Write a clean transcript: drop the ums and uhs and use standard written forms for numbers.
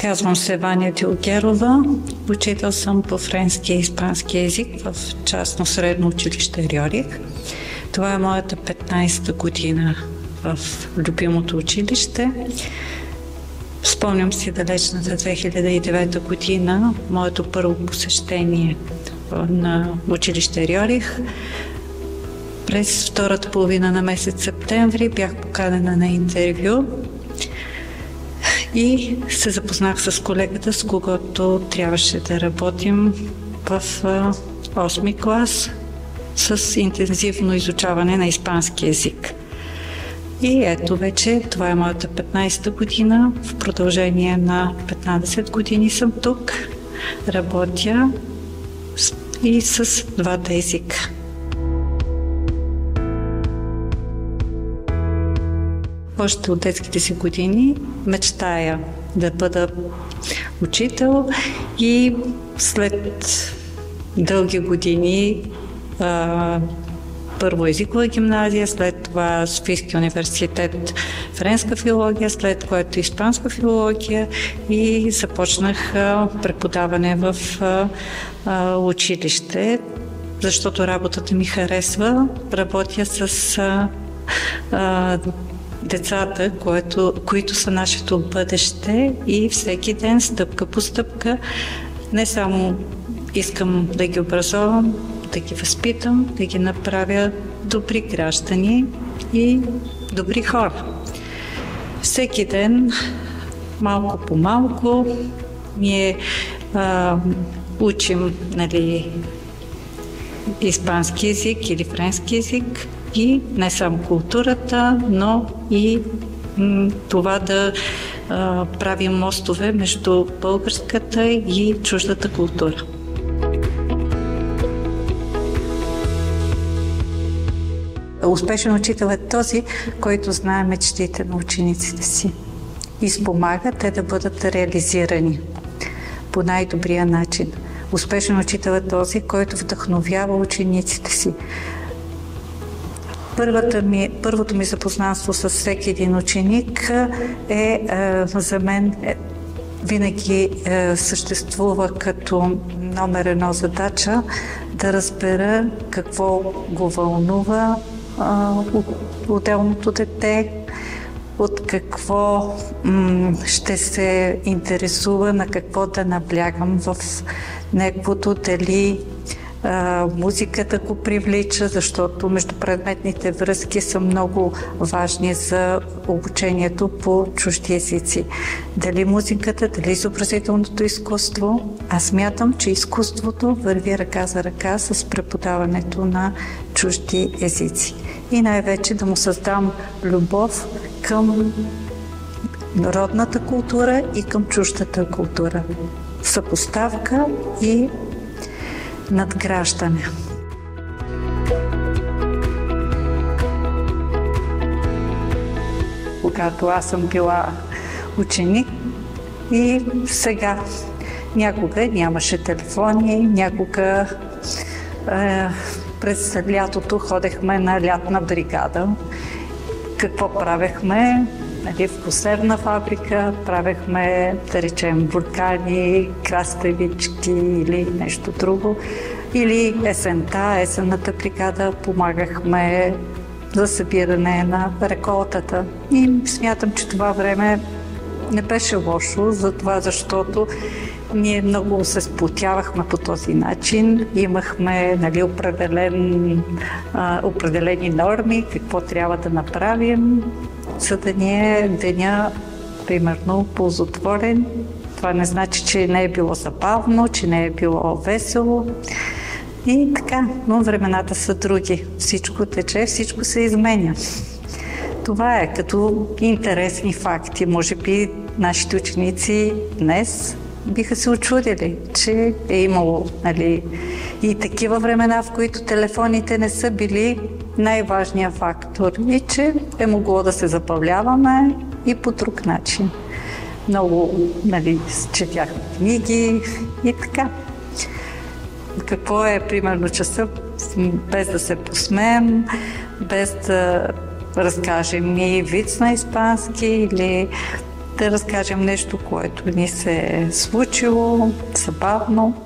Казвам се Ваня Дилгерова. Учител съм по френски и испански език в частно средно училище Рьорих. Това е моята 15-та година в любимото училище. Спомням си далечната 2009 година, моето първо посещение на училище Рьорих. През втората половина на месец септември бях поканена на интервю и се запознах с колегата, с когото трябваше да работим в 8-ми клас с интензивно изучаване на испански език. И ето вече, това е моята 15-та година. В продължение на 15 години съм тук, работя и с двата езика. Още от детските си години мечтая да бъда учител и след дълги години първо езикова гимназия, след това Софийски университет френска филология, след което испанска филология и започнах преподаване в училище, защото работата ми харесва. Работя с децата, които са нашето бъдеще и всеки ден, стъпка по стъпка, не само искам да ги образовам, да ги възпитам, да ги направя добри граждани и добри хора. Всеки ден, малко по малко, ние учим испански език или френски език и не само културата, но и това да правим мостове между българската и чуждата култура. Успешен учител е този, който знае мечтите на учениците си и спомага те да бъдат реализирани по най-добрия начин. Успешен учител е този, който вдъхновява учениците си. Първото ми запознанство с всеки един ученик за мен винаги съществува като номер едно задача да разбера какво го вълнува отделното дете, от какво ще се интересува, на какво да наблягам в неговото, дали музиката го привлича, защото междупредметните връзки са много важни за обучението по чужди езици. Дали музиката, дали изобразителното изкуство. Аз смятам, че изкуството върви ръка за ръка с преподаването на чужди езици. И най-вече да му създам любов към народната култура и към чуждата култура. Съпоставка и надграждане. Когато аз съм била ученик и сега някога нямаше телефони, някога през лятото ходехме на лятна бригада. Какво правехме? В консервна фабрика правехме, да речем, буркани, краставички или нещо друго. Или есенната бригада помагахме за събиране на реколтата. И смятам, че това време не беше лошо, защото ние много се сплотявахме по този начин. Имахме определени норми, какво трябва да направим, за да ни е деня, примерно, ползотворен. Това не значи, че не е било забавно, че не е било весело. И така, но времената са други. Всичко тече, всичко се изменя. Това е като интересни факти. Може би нашите ученици днес биха се учудили, че е имало и такива времена, в които телефоните не са били най-важният фактор и че е могло да се забавляваме и по друг начин. Много четяхме книги и така. Какво е примерно часа, без да се посмеем, без да разкажем и виц на испански или да разкажем нещо, което ни се е случило забавно.